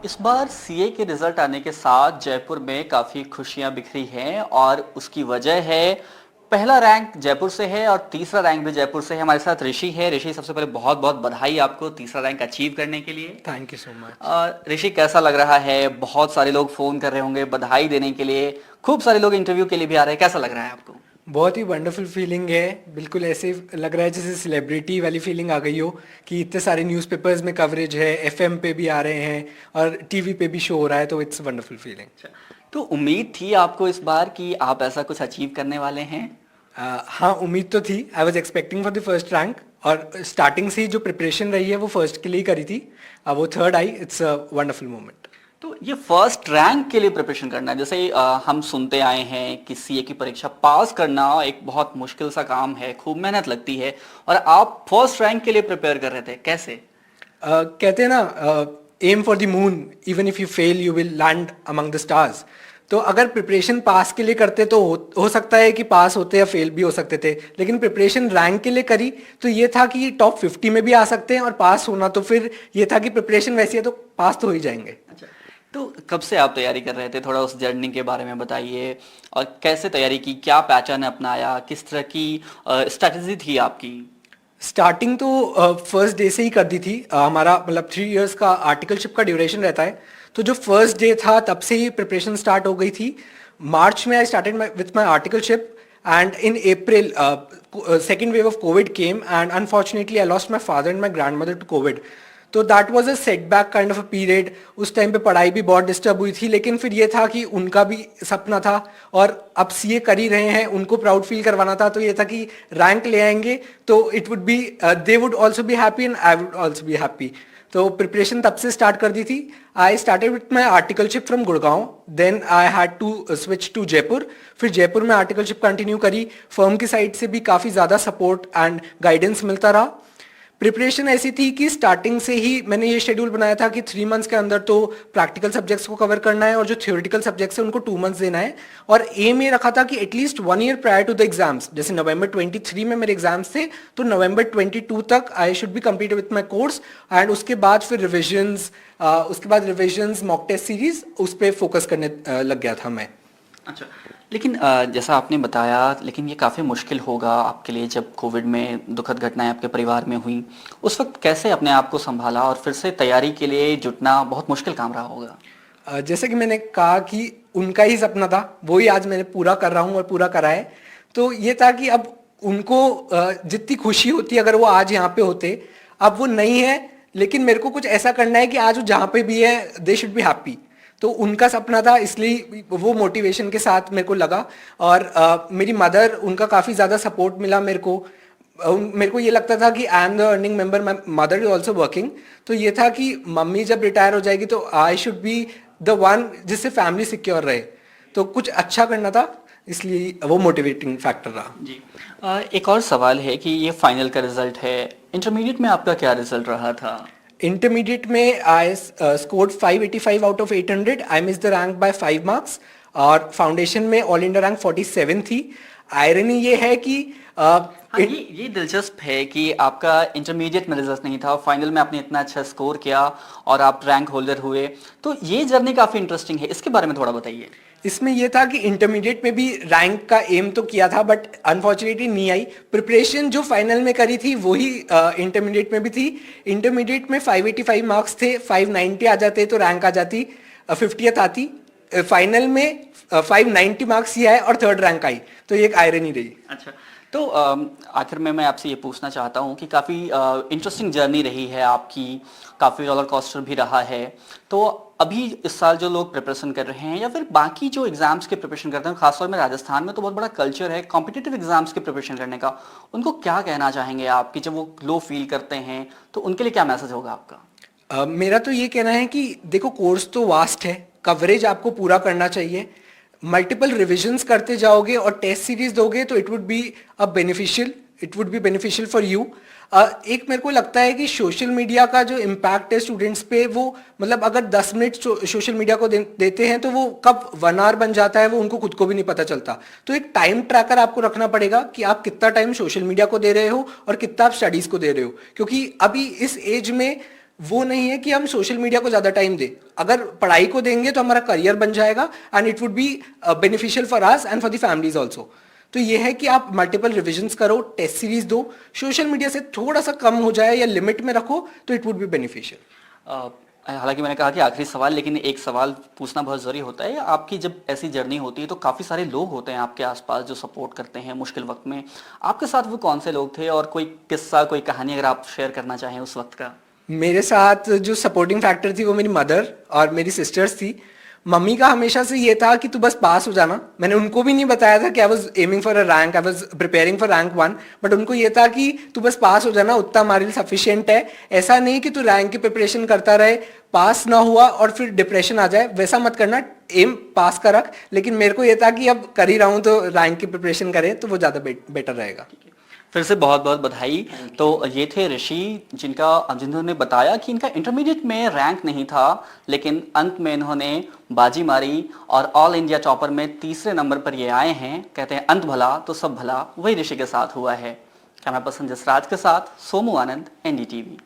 इस बार सीए के रिजल्ट आने के साथ जयपुर में काफी खुशियां बिखरी हैं और उसकी वजह है पहला रैंक जयपुर से है और तीसरा रैंक भी जयपुर से है। हमारे साथ ऋषि है। ऋषि, सबसे पहले बहुत बहुत बधाई आपको तीसरा रैंक अचीव करने के लिए। Thank you so much. Rishi, कैसा लग रहा है? बहुत सारे लोग फोन कर रहे होंगे बधाई देने के लिए, खूब सारे लोग इंटरव्यू के लिए भी आ रहे हैं, कैसा लग रहा है आपको? बहुत ही वंडरफुल फीलिंग है। बिल्कुल ऐसे लग रहा है जैसे सेलिब्रिटी वाली फीलिंग आ गई हो कि इतने सारे न्यूज़पेपर्स में कवरेज है, एफएम पे भी आ रहे हैं और टीवी पे भी शो हो रहा है, तो इट्स वंडरफुल फीलिंग। अच्छा, तो उम्मीद थी आपको इस बार कि आप ऐसा कुछ अचीव करने वाले हैं? हाँ, उम्मीद तो थी। I was expecting for the first rank और स्टार्टिंग से ही जो प्रिपरेशन रही है वो फर्स्ट के लिए ही करी थी। अब वो third I, it's a wonderful moment. तो ये फर्स्ट रैंक के लिए प्रिपरेशन करना है, जैसे हम सुनते आए हैं कि सीए की परीक्षा पास करना एक बहुत मुश्किल सा काम है, खूब मेहनत लगती है, और आप फर्स्ट रैंक के लिए प्रिपेयर कर रहे थे, कैसे? कहते हैं ना, aim for the moon, even if you fail you will land among the stars. तो अगर प्रिपरेशन पास के लिए करते तो हो सकता है कि पास होते या फेल भी हो सकते थे, लेकिन प्रिपरेशन रैंक के लिए करी तो ये था कि टॉप 50 में भी आ सकते हैं, और पास होना तो फिर ये था कि प्रिपरेशन वैसी है तो पास तो हो ही जाएंगे। अच्छा, तो कब से आप तैयारी कर रहे थे? थोड़ा उस जर्नी के बारे में बताइए, और कैसे तैयारी की, क्या पैटर्न अपनाया, किस तरह की स्ट्रैटेजी थी आपकी? स्टार्टिंग तो फर्स्ट डे से ही कर दी थी। हमारा मतलब 3 इयर्स का आर्टिकलशिप का ड्यूरेशन रहता है, तो जो फर्स्ट डे था तब से ही प्रिपरेशन स्टार्ट हो गई थी। मार्च में आई started with my articleship and in April second wave of COVID came, and unfortunately I lost my father and my grandmother to COVID. तो that was a setback kind of a period. उस time पे पढ़ाई भी बहुत disturb हुई थी, लेकिन फिर ये था कि उनका भी सपना था और अब सीए कर ही रहे हैं, उनको प्राउड फील करवाना था, तो ये था कि रैंक ले आएंगे तो it would be, they would also be happy and I would also be happy. तो प्रिपरेशन तब से स्टार्ट कर दी थी। I started with my articleship from Gurgaon, then I had to switch to Jaipur. फिर जयपुर में आर्टिकलशिप कंटिन्यू करी। फर्म की साइड से भी काफ़ी ज़्यादा सपोर्ट एंड गाइडेंस मिलता रहा। प्रिपरेशन ऐसी थी कि स्टार्टिंग से ही मैंने ये शेड्यूल बनाया था कि 3 मंथ्स के अंदर तो प्रैक्टिकल सब्जेक्ट्स को कवर करना है और जो थ्योरेटिकल सब्जेक्ट्स हैं उनको 2 मंथ्स देना है। और एम ये रखा था कि at least 1 year prior to the exams, जैसे नवंबर 23 में मेरे एग्जाम्स थे, तो नवंबर 22 तक I should be complete with my course. And उसके बाद फिर रिविजन्स मॉक टेस्ट सीरीज, उस पर फोकस करने लग गया था मैं। अच्छा, लेकिन जैसा आपने बताया, लेकिन ये काफ़ी मुश्किल होगा आपके लिए जब कोविड में दुखद घटनाएं आपके परिवार में हुई। उस वक्त कैसे अपने आप को संभाला और फिर से तैयारी के लिए जुटना बहुत मुश्किल काम रहा होगा? जैसे कि मैंने कहा कि उनका ही सपना था, वो ही आज मैंने पूरा कर रहा हूँ और पूरा करा है। तो ये था कि अब उनको जितनी खुशी होती अगर वो आज यहाँ पे होते, अब वो नहीं है, लेकिन मेरे को कुछ ऐसा करना है कि आज वो जहाँ पे भी है दे शुड बी हैप्पी। तो उनका सपना था, इसलिए वो मोटिवेशन के साथ मेरे को लगा। और मेरी मदर, उनका काफ़ी ज़्यादा सपोर्ट मिला मेरे को। मेरे को ये लगता था कि I am the earning member, my mother is also working. तो ये था कि मम्मी जब रिटायर हो जाएगी तो I should be the one जिससे फैमिली सिक्योर रहे, तो कुछ अच्छा करना था, इसलिए वो मोटिवेटिंग फैक्टर रहा। जी। एक और सवाल है कि ये फाइनल का रिजल्ट है, इंटरमीडिएट में आपका क्या रिजल्ट रहा था? इंटरमीडिएट में I scored 585 out of 800। I miss the rank by 5 marks. और फाउंडेशन में ऑल इंडिया रैंक 47 थी। आयरनी ये है कि हाँ, ये दिलचस्प है कि आपका इंटरमीडिएट में रिजल्ट नहीं था, फाइनल में आपने इतना अच्छा स्कोर किया और आप रैंक होल्डर हुए, तो ये जर्नी काफ़ी इंटरेस्टिंग है, इसके बारे में थोड़ा बताइए। इसमें यह था कि इंटरमीडिएट में भी रैंक का एम तो किया था, बट अनफॉर्चुनेटली नहीं आई। प्रिपरेशन जो फाइनल में करी थी वही इंटरमीडिएट में भी थी। इंटरमीडिएट में 585 मार्क्स थे, 590 आ जाते तो रैंक आ जाती, 50th आती। फाइनल में 590 मार्क्स ही आए और थर्ड रैंक आई, तो ये एक आयरनी रही। अच्छा, तो आखिर में मैं आपसे ये पूछना चाहता हूँ कि काफ़ी इंटरेस्टिंग जर्नी रही है आपकी, काफ़ी रोलर कोस्टर भी रहा है। तो अभी इस साल जो लोग प्रिपरेशन कर रहे हैं या फिर बाकी जो एग्जाम्स के प्रिपरेशन करते हैं, खासतौर में राजस्थान में तो बहुत बड़ा कल्चर है कॉम्पिटिटिव एग्जाम्स के प्रिपरेशन करने का, उनको क्या कहना चाहेंगे आप कि जब वो लो फील करते हैं तो उनके लिए क्या मैसेज होगा आपका? मेरा तो ये कहना है कि देखो, कोर्स तो वास्ट है, कवरेज आपको पूरा करना चाहिए। मल्टीपल रिविजन्स करते जाओगे और टेस्ट सीरीज दोगे तो it would be beneficial for you. एक मेरे को लगता है कि सोशल मीडिया का जो इम्पैक्ट है स्टूडेंट्स पे, वो मतलब अगर 10 मिनट सोशल मीडिया को देते हैं तो वो कब 1 आवर बन जाता है वो उनको खुद को भी नहीं पता चलता। तो एक टाइम ट्रैकर आपको रखना पड़ेगा कि आप कितना टाइम सोशल मीडिया को दे रहे हो और कितना आप स्टडीज को दे रहे हो, क्योंकि अभी इस एज में वो नहीं है कि हम सोशल मीडिया को ज़्यादा टाइम दें। अगर पढ़ाई को देंगे तो हमारा करियर बन जाएगा and it would be beneficial for us and for the families also. तो ये है कि आप मल्टीपल रिविजन्स करो, टेस्ट सीरीज दो, सोशल मीडिया से थोड़ा सा कम हो जाए या लिमिट में रखो तो इट वुड बी बेनिफिशियल। हालांकि मैंने कहा कि आखिरी सवाल, लेकिन एक सवाल पूछना बहुत ज़रूरी होता है। आपकी जब ऐसी जर्नी होती है तो काफ़ी सारे लोग होते हैं आपके आसपास जो सपोर्ट करते हैं मुश्किल वक्त में। आपके साथ वो कौन से लोग थे, और कोई किस्सा, कोई कहानी अगर आप शेयर करना चाहें उस वक्त का? मेरे साथ जो सपोर्टिंग फैक्टर थी वो मेरी मदर और मेरी सिस्टर्स थी। मम्मी का हमेशा से ये था कि तू बस पास हो जाना। मैंने उनको भी नहीं बताया था कि I was aiming for a rank, I was preparing for rank 1, but उनको ये था कि तू बस पास हो जाना, उतना हमारे लिए सफिशिएंट है। ऐसा नहीं कि तू रैंक की प्रिपरेशन करता रहे, पास ना हुआ और फिर डिप्रेशन आ जाए, वैसा मत करना। एम पास का रख। लेकिन मेरे को ये था कि अब कर ही रहा हूँ तो रैंक की प्रिपरेशन करें तो वो ज़्यादा बेटर रहेगा। फिर से बहुत बहुत बधाई। तो ये थे ऋषि, जिन्होंने बताया कि इनका इंटरमीडिएट में रैंक नहीं था, लेकिन अंत में इन्होंने बाजी मारी और ऑल इंडिया टॉपर में तीसरे नंबर पर ये आए हैं। कहते हैं अंत भला तो सब भला, वही ऋषि के साथ हुआ है। कैमरा पर्सन जसराज के साथ सोमू आनंद, NDTV।